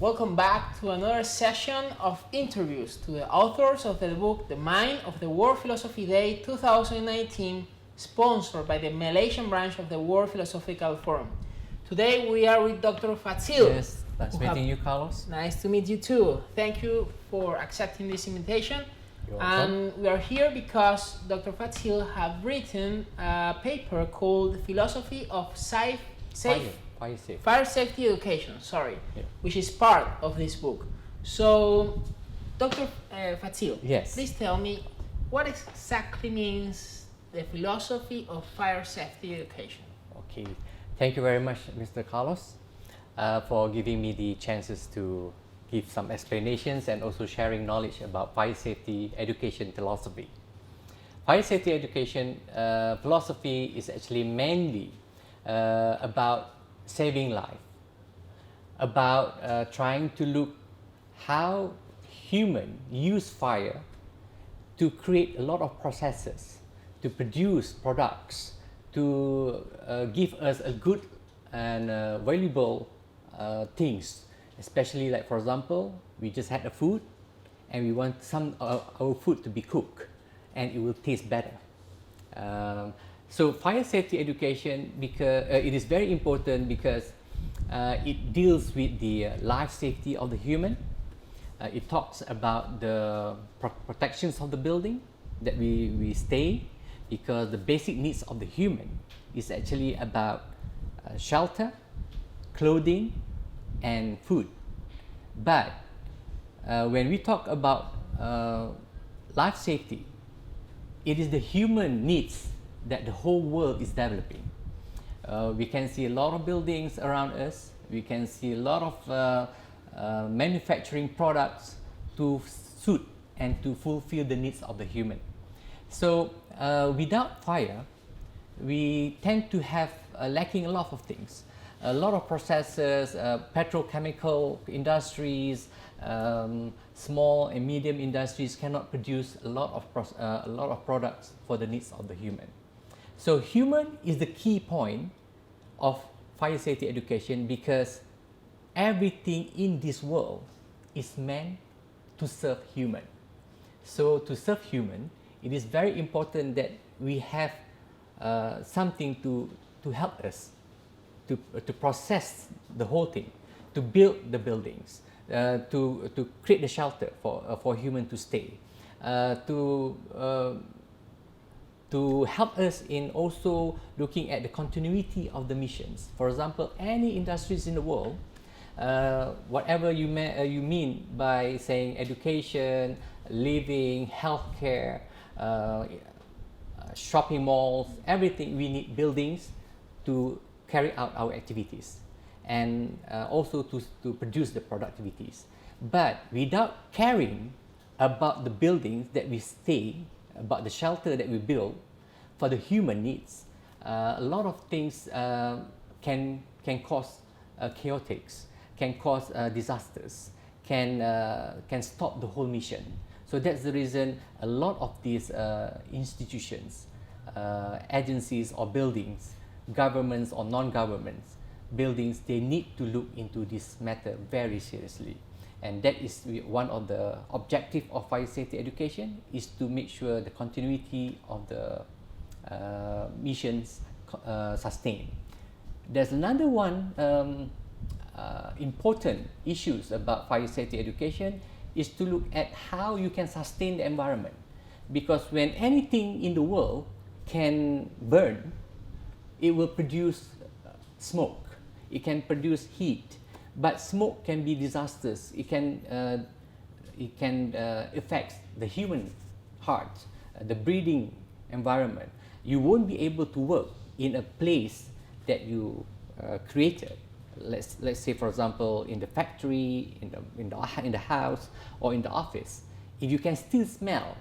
Welcome back to another session of interviews to the authors of the book The Mind of the World Philosophy Day 2019, sponsored by the Malaysian branch of the World Philosophical Forum. Today we are with Dr. Fadzil. Yes, nice meeting you, Carlos. Nice to meet you too. Thank you for accepting this invitation. You're welcome. And we are here because Dr. Fadzil have written a paper called Philosophy of Fire Safety Education, which is part of this book. So, Dr. Fadzil, yes, please tell me what exactly means the philosophy of fire safety education. Okay, thank you very much, Mr. Carlos, for giving me the chances to give some explanations and also sharing knowledge about fire safety education philosophy. Fire safety education philosophy is actually mainly about saving life, about trying to look how human use fire to create a lot of processes, to produce products, to give us a good and valuable things, especially like, for example, we just had a food and we want some our food to be cooked and it will taste better. So fire safety education, because it is very important because it deals with the life safety of the human. It talks about the protections of the building that we stay, because the basic needs of the human is actually about shelter, clothing, and food. But when we talk about life safety, it is the human needs that the whole world is developing. We can see a lot of buildings around us. We can see a lot of manufacturing products to suit and to fulfill the needs of the human. So without fire, we tend to have lacking a lot of things. A lot of processes, petrochemical industries, small and medium industries cannot produce a lot of products for the needs of the human. So human is the key point of fire safety education, because everything in this world is meant to serve human. So to serve human, it is very important that we have something to help us to process the whole thing, to build the buildings, to create the shelter for human to stay, to help us in also looking at the continuity of the missions. For example, any industries in the world, whatever you mean by saying education, living, healthcare, shopping malls, everything, we need buildings to carry out our activities and also to produce the productivities. But without caring about the buildings that we stay, about the shelter that we build for the human needs, a lot of things can cause chaotics, can cause disasters, can stop the whole mission. So that's the reason a lot of these institutions, agencies or buildings, governments or non-governments buildings, they need to look into this matter very seriously. And that is one of the objectives of fire safety education, is to make sure the continuity of the missions sustain. There's another one important issues about fire safety education, is to look at how you can sustain the environment. Because when anything in the world can burn, it will produce smoke, it can produce heat. But smoke can be disastrous. It can affect the human heart, the breathing environment. You won't be able to work in a place that you created. Let's say, for example, in the factory, in the house, or in the office. If you can still smell,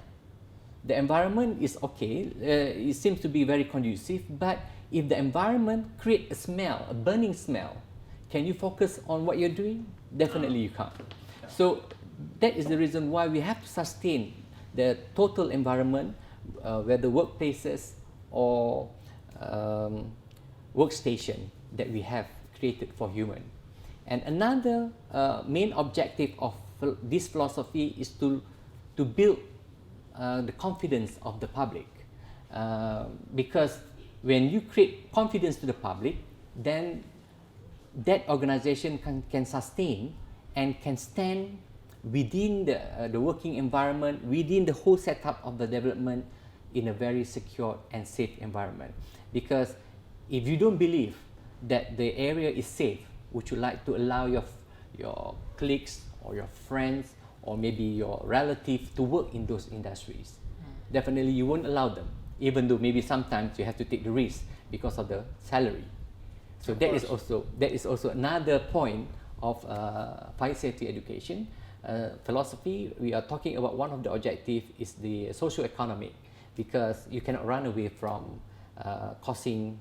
the environment is okay. It seems to be very conducive. But if the environment creates a smell, a burning smell, can you focus on what you're doing? Definitely you can't. So that is the reason why we have to sustain the total environment, whether workplaces or workstation that we have created for human. And another main objective of this philosophy is to build the confidence of the public, because when you create confidence to the public, then that organization can sustain and can stand within the working environment, within the whole setup of the development in a very secure and safe environment. Because if you don't believe that the area is safe, would you like to allow your colleagues or your friends or maybe your relatives to work in those industries? Definitely you won't allow them, even though maybe sometimes you have to take the risk because of the salary. So that is also another point of fire safety education philosophy. We are talking about one of the objectives is the socio-economic, because you cannot run away from causing,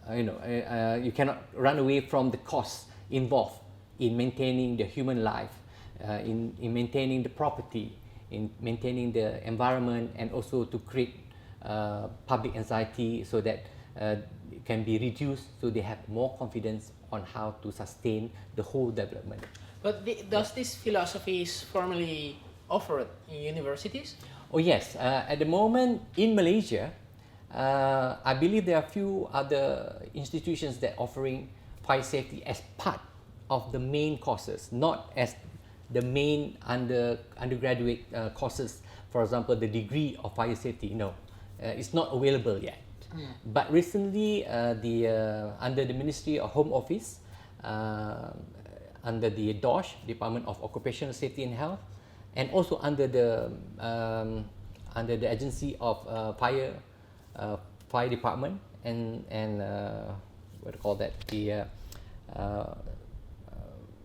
you cannot run away from the costs involved in maintaining the human life, in maintaining the property, in maintaining the environment, and also to create public anxiety so that it can be reduced, so they have more confidence on how to sustain the whole development. But does this philosophy is formally offered in universities? Oh yes, at the moment in Malaysia, I believe there are a few other institutions that offering fire safety as part of the main courses, not as the main undergraduate courses. For example, the degree of fire safety, no, it's not available yet. But recently, under the Ministry of Home Office, under the DOSH, Department of Occupational Safety and Health, and also under the agency of fire department and what do you call that, the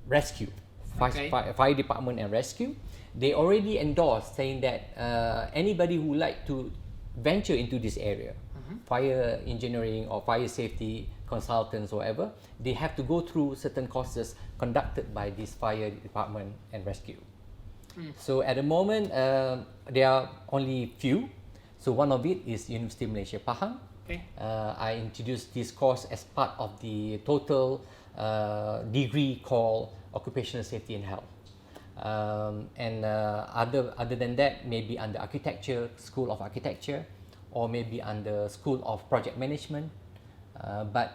rescue, fire department and rescue, they already endorsed saying that anybody who would like to venture into this area, fire engineering or fire safety consultants or whatever, they have to go through certain courses conducted by this fire department and rescue. So at the moment, there are only few. So one of it is University of Malaysia, Pahang. I introduced this course as part of the total degree called Occupational Safety and Health. Other than that, maybe under Architecture, School of Architecture, or maybe under School of Project Management. But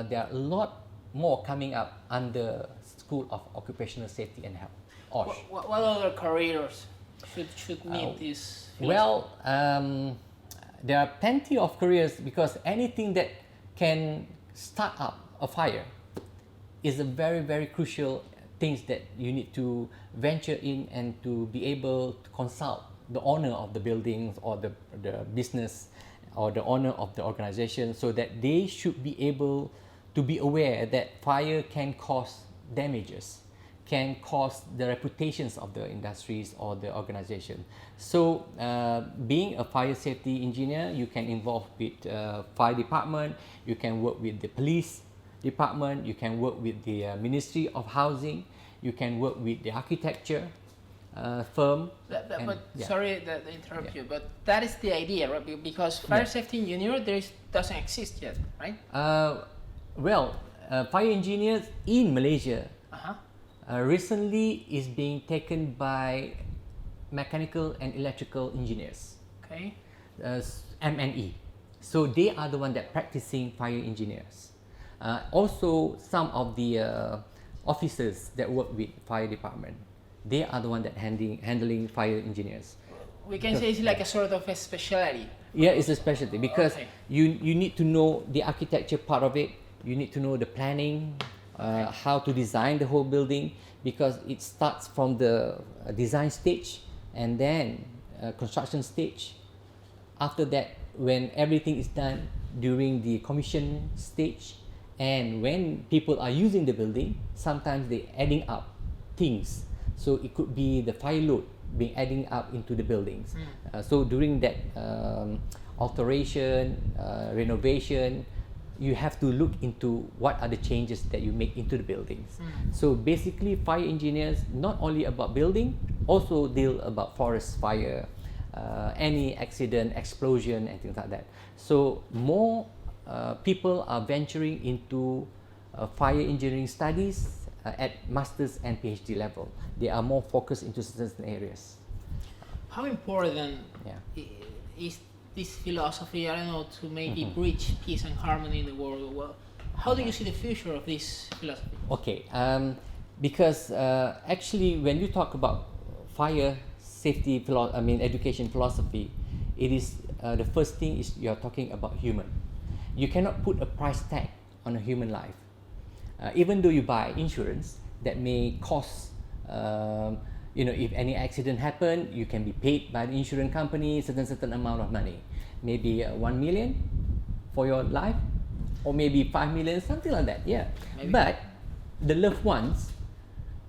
there are a lot more coming up under School of Occupational Safety and Health. What other careers should meet this? Well, there are plenty of careers, because anything that can start up a fire is a very, very crucial things that you need to venture in and to be able to consult the owner of the buildings or the business or the owner of the organization, so that they should be able to be aware that fire can cause damages, can cause the reputations of the industries or the organization. So being a fire safety engineer, you can involve with fire department, you can work with the police department, you can work with the Ministry of Housing, you can work with the architecture firm. Sorry that I interrupt you, but that is the idea, right? Because fire safety engineer doesn't exist yet, right? Fire engineers in Malaysia recently is being taken by mechanical and electrical engineers. Okay. M&E. So they are the one that practicing fire engineers. Also, some of the officers that work with fire department, they are the one that handling fire engineers. We can say it's like a sort of a specialty. Yeah, it's a specialty, because you need to know the architecture part of it. You need to know the planning, how to design the whole building, because it starts from the design stage and then construction stage. After that, when everything is done, during the commission stage, and when people are using the building, sometimes they adding up things. So it could be the fire load being adding up into the buildings. So during that alteration, renovation, you have to look into what are the changes that you make into the buildings. So basically, fire engineers not only about building, also deal about forest fire, any accident, explosion, and things like that. So more people are venturing into fire engineering studies at master's and PhD level. They are more focused into certain areas. How important Yeah. is this philosophy, I don't know, to maybe bridge peace and harmony in the world? Well, how do you see the future of this philosophy? Okay, because actually when you talk about fire safety, education philosophy, it is the first thing is you are talking about human. You cannot put a price tag on a human life. Even though you buy insurance that may cost, if any accident happen, you can be paid by the insurance company certain amount of money, maybe 1 million for your life, or maybe 5 million, something like that. Yeah, maybe. But the loved ones,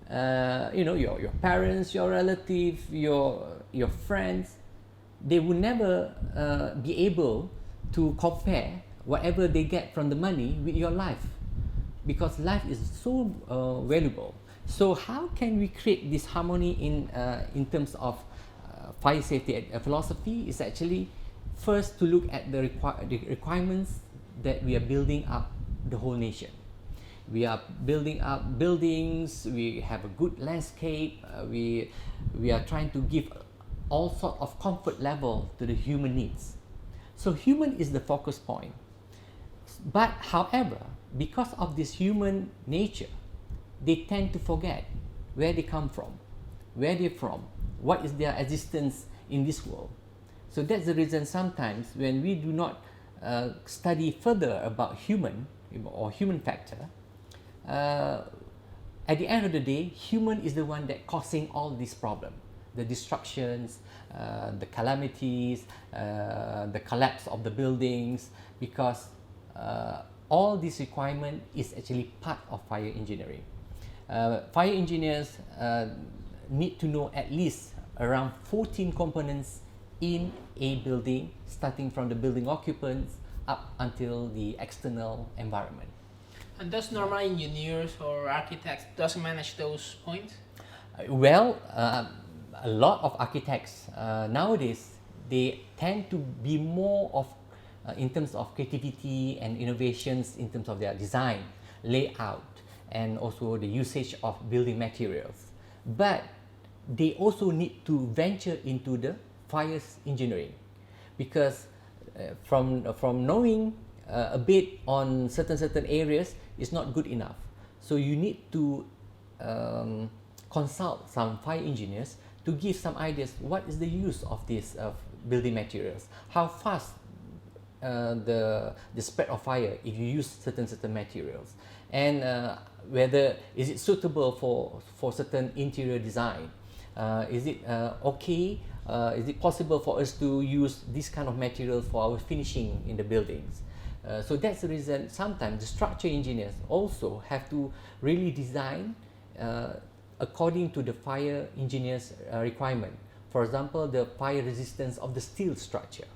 your parents, your relatives, your friends, they will never be able to compare whatever they get from the money with your life, because life is so valuable. So how can we create this harmony in terms of fire safety philosophy? Is actually first to look at the requirements that we are building up the whole nation. We are building up buildings, we have a good landscape, we are trying to give all sort of comfort level to the human needs. So human is the focus point. But however, because of this human nature, they tend to forget where they come from, where they're from, what is their existence in this world. So that's the reason sometimes when we do not study further about human or human factor, at the end of the day, human is the one that causing all this problem, the destructions, the calamities, the collapse of the buildings, because all this requirement is actually part of fire engineering. Fire engineers need to know at least around 14 components in a building, starting from the building occupants up until the external environment. And does normal engineers or architects doesn't manage those points? Well, a lot of architects nowadays, they tend to be more of in terms of creativity and innovations in terms of their design, layout, and also the usage of building materials. But they also need to venture into the fire engineering, because from knowing a bit on certain areas is not good enough. So you need to consult some fire engineers to give some ideas. What is the use of these building materials? How fast the spread of fire if you use certain materials, and whether is it suitable for certain interior design? Is it okay? Is it possible for us to use this kind of material for our finishing in the buildings? So that's the reason sometimes the structure engineers also have to really design according to the fire engineers requirement. For example, the fire resistance of the steel structure.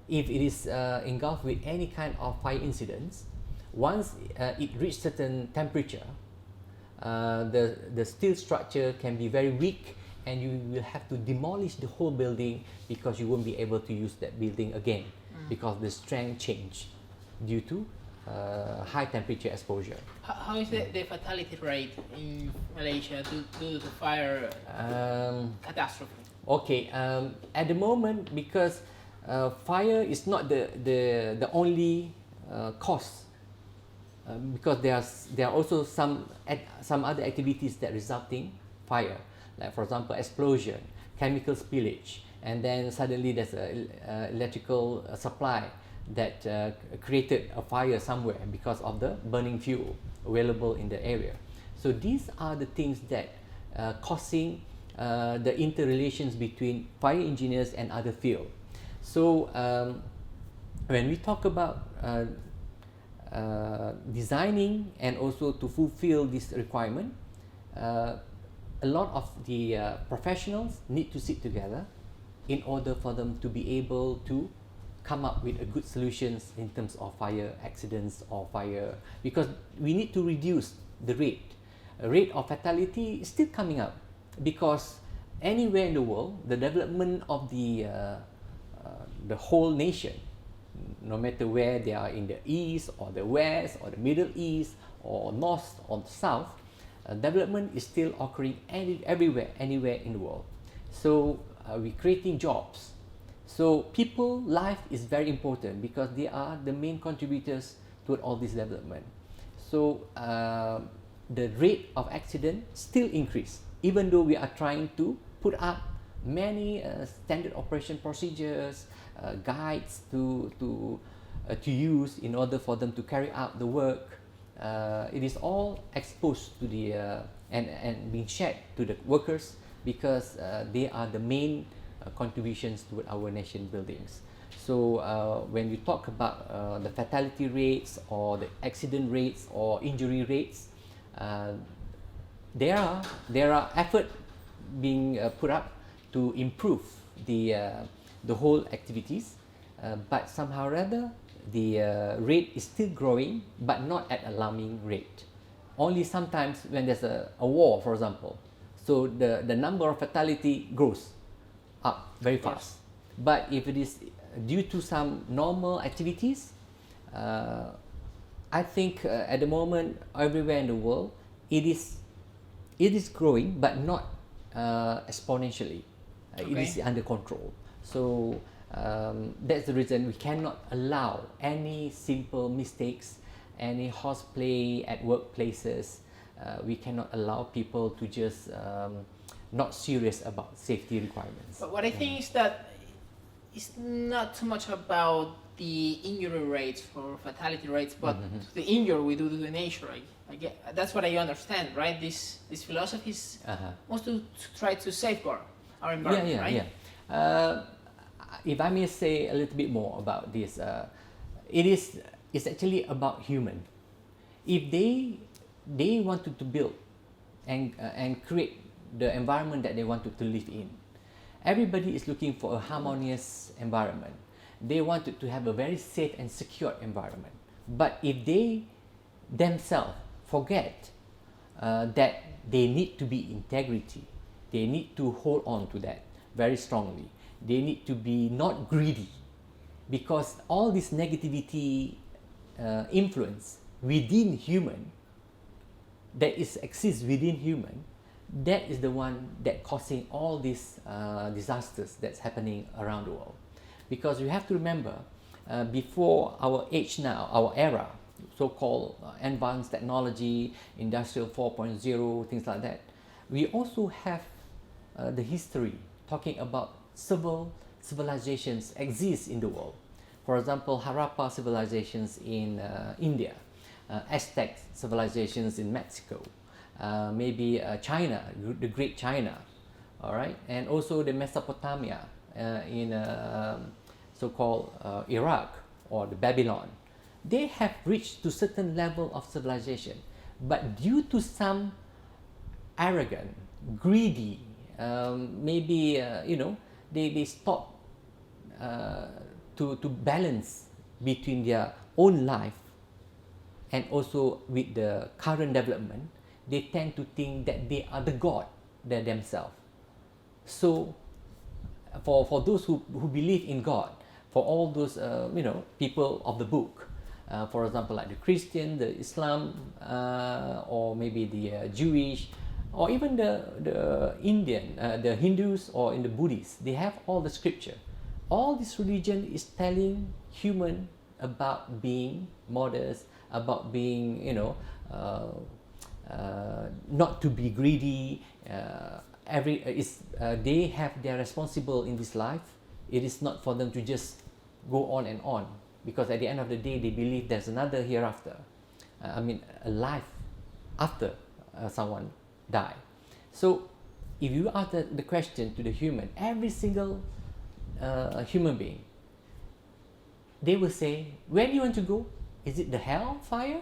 If it is engulfed with any kind of fire incidents, once it reaches certain temperature, the steel structure can be very weak, and you will have to demolish the whole building because you won't be able to use that building again, because the strength change due to high temperature exposure. How is the fatality rate in Malaysia due to fire catastrophe? Okay, at the moment, because fire is not the only cause, because there are also some other activities that resulting fire, like for example explosion, chemical spillage, and then suddenly there's a electrical supply that created a fire somewhere because of the burning fuel available in the area. So these are the things that causing the interrelations between fire engineers and other fields. So when we talk about designing and also to fulfill this requirement, a lot of the professionals need to sit together in order for them to be able to come up with a good solutions in terms of fire accidents or fire, because we need to reduce the rate of fatality is still coming up, because anywhere in the world, the development of the whole nation, no matter where they are in the east or the west or the Middle East or north or south, development is still occurring everywhere, anywhere in the world. So we're creating jobs. So people life is very important because they are the main contributors to all this development. So the rate of accident still increase, even though we are trying to put up many standard operation procedures, guides to use in order for them to carry out the work. It is all exposed to the and being shared to the workers because they are the main contributions to our nation buildings. So when you talk about the fatality rates or the accident rates or injury rates, there are effort being put up to improve the whole activities, but somehow or other the rate is still growing, but not at alarming rate. Only sometimes when there's a war, for example, so the number of fatality grows up very fast. Yes. But if it is due to some normal activities, I think at the moment everywhere in the world it is growing, but not exponentially. Okay. It is under control. So that's the reason we cannot allow any simple mistakes, any horseplay at workplaces. We cannot allow people to just not serious about safety requirements. But what I think is that it's not so much about the injury rates or fatality rates, but the injury we do to the nature. I get, that's what I understand, right? This philosophy is wants to try to safeguard our environment, right? Yeah. If I may say a little bit more about this, it's actually about human. If they wanted to build and create the environment that they wanted to live in, everybody is looking for a harmonious environment. They wanted to have a very safe and secure environment. But if they themselves forget that they need to be integrity, they need to hold on to that very strongly. They need to be not greedy, because all this negativity influence within human that exists within human, that is the one that causing all these disasters that's happening around the world. Because you have to remember, before our age now, our era, so-called advanced technology, industrial 4.0, things like that, we also have the history talking about several civilizations exist in the world. For example, Harappa civilizations in India, Aztec civilizations in Mexico, maybe China, the Great China, all right, and also the Mesopotamia in so-called Iraq or the Babylon. They have reached to certain level of civilization, but due to some arrogant, greedy, maybe they stop to balance between their own life and also with the current development. They tend to think that they are the god themselves. So for those who believe in God, for all those people of the book, for example, like the Christian, the Islam, or maybe the Jewish, or even the Indian, the Hindus, or in the Buddhists, they have all the scripture. All this religion is telling human about being modest, about being, not to be greedy. They have their responsible in this life. It is not for them to just go on and on, because at the end of the day, they believe there's another hereafter. A life after someone die. So if you ask the question to the human, every single human being, they will say, where do you want to go? Is it the hell fire,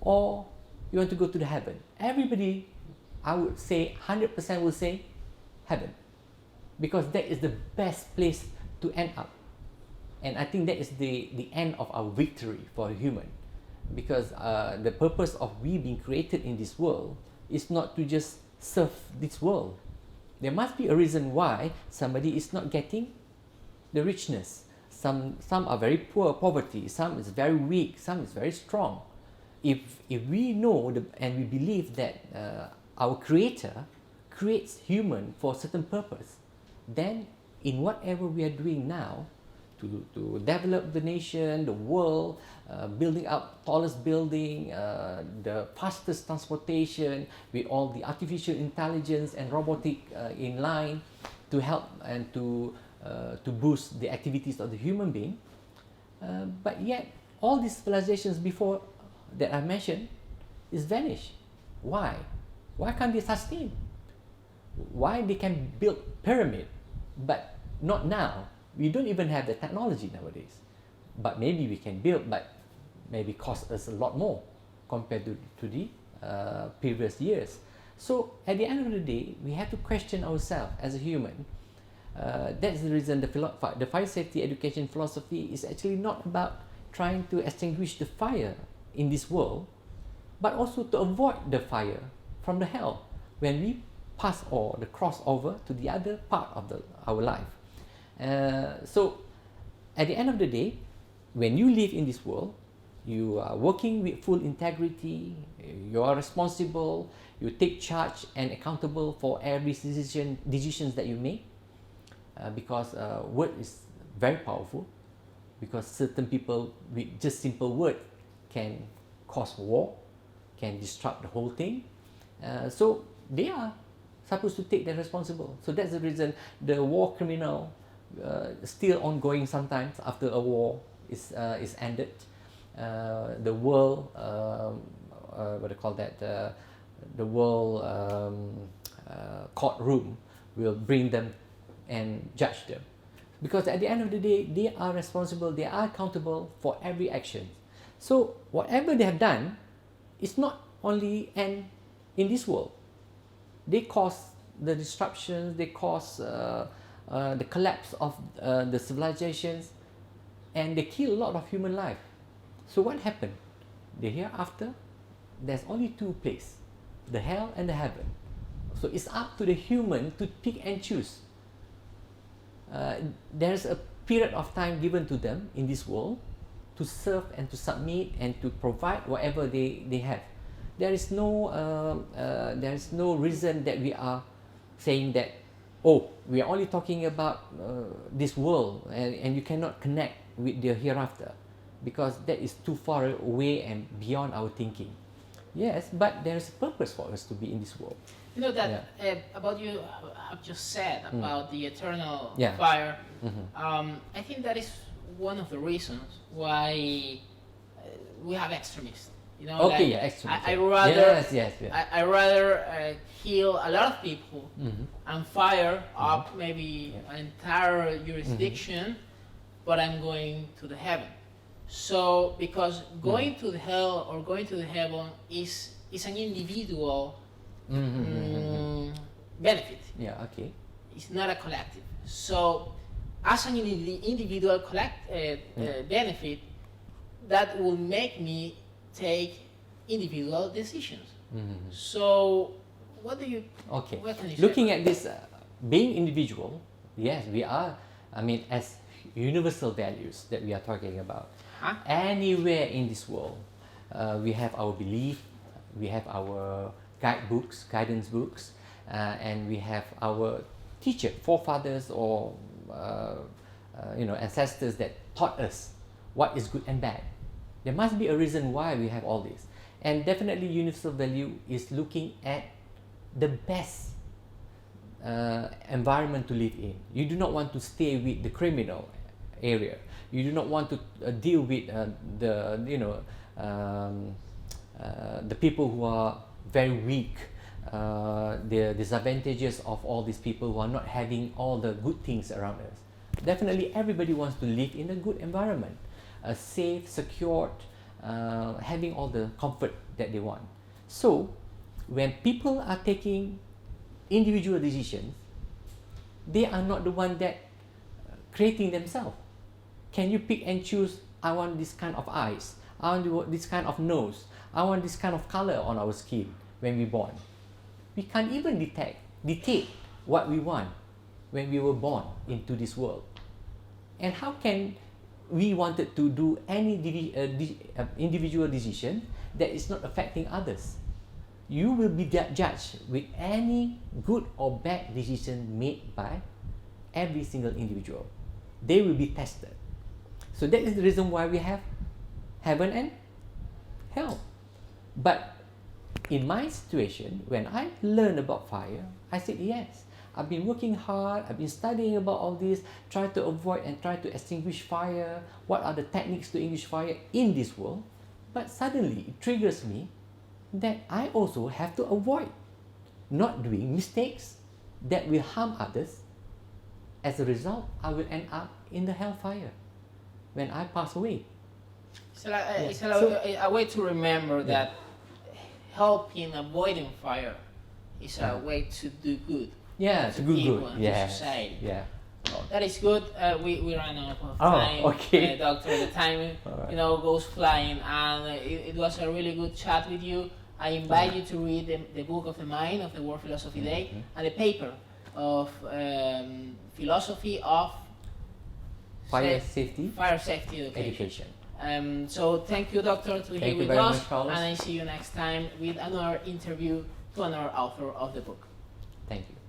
or you want to go to the heaven? Everybody, I would say 100% will say heaven, because that is the best place to end up. And I think that is the end of our victory for a human, because the purpose of we being created in this world is not to just serve this world. There must be a reason why somebody is not getting the richness. Some are very poor, poverty. Some is very weak. Some is very strong. if we know and we believe that our Creator creates human for a certain purpose, then in whatever we are doing now to develop the nation, the world, building up tallest building, the fastest transportation with all the artificial intelligence and robotic in line to help and to boost the activities of the human being. But yet all these civilizations before that I mentioned is vanished. Why? Why can't they sustain? Why they can build pyramid, but not now? We don't even have the technology nowadays. But maybe we can build, but maybe cost us a lot more compared to the previous years. So at the end of the day, we have to question ourselves as a human. That's the reason the fire safety education philosophy is actually not about trying to extinguish the fire in this world, but also to avoid the fire from the hell when we pass or the crossover to the other part of our life. So at the end of the day, when you live in this world, you are working with full integrity, you are responsible, you take charge and accountable for every decisions that you make, because word is very powerful, because certain people with just simple word can cause war, can disrupt the whole thing. So they are supposed to take the responsible. So that's the reason the war criminal still ongoing sometimes after a war is ended. The world, what do you call that? The world courtroom will bring them and judge them, because at the end of the day, they are responsible. They are accountable for every action. So whatever they have done, it's not only end in this world. They cause the disruptions. They cause the collapse of the civilizations, and they kill a lot of human life. So what happened? The hereafter, there's only two places, the hell and the heaven. So it's up to the human to pick and choose. There's a period of time given to them in this world to serve and to submit and to provide whatever they have. There is no reason that we are saying that, oh, we are only talking about this world and you cannot connect with the hereafter, because that is too far away and beyond our thinking. Yes, but there is a purpose for us to be in this world. You know that about you have just said about the eternal Yeah. fire. I think that is one of the reasons why we have extremists. You know, Okay, like, yeah, extremists. I rather Yes. I rather kill a lot of people and fire up maybe an entire jurisdiction, but I'm going to the heaven. So because going to the hell or going to the heaven is an individual benefit. Yeah, okay. It's not a collective. So as an individual benefit, that will make me take individual decisions. So what do you? Okay. What can you say Looking about at this, being individual, yes, we are. I mean, as universal values that we are talking about. Anywhere in this world, we have our belief, we have our guidance books, and we have our teacher, forefathers, or ancestors that taught us what is good and bad. There must be a reason why we have all this, and definitely universal value is looking at the best environment to live in. You do not want to stay with the criminal area. You do not want to deal with the people who are very weak, the disadvantages of all these people who are not having all the good things around us. Definitely everybody wants to live in a good environment, safe, secured, having all the comfort that they want. So when people are taking individual decisions, they are not the one that creating themselves. Can you pick and choose, I want this kind of eyes, I want this kind of nose, I want this kind of color on our skin when we're born? We can't even dictate what we want when we were born into this world. And how can we wanted to do any individual decision that is not affecting others. You will be judged with any good or bad decision made by every single individual. They will be tested. So that is the reason why we have heaven and hell. But in my situation, when I learned about fire, I said, yes, I've been working hard, I've been studying about all this, try to avoid and try to extinguish fire, what are the techniques to extinguish fire in this world. But suddenly it triggers me that I also have to avoid not doing mistakes that will harm others. As a result, I will end up in the hellfire when I pass away. It's a way to remember that helping avoiding fire is a way to do good. Yeah, to good. To society. Yeah. Well, that is good. We ran out of time. Okay. Doctor, the time goes flying, and it was a really good chat with you. I invite you to read the book of the mind of the World Philosophy Day and the paper of philosophy of fire safety education. So thank you, Doctor, to be here with us, and I see you next time with another interview to another author of the book. Thank you.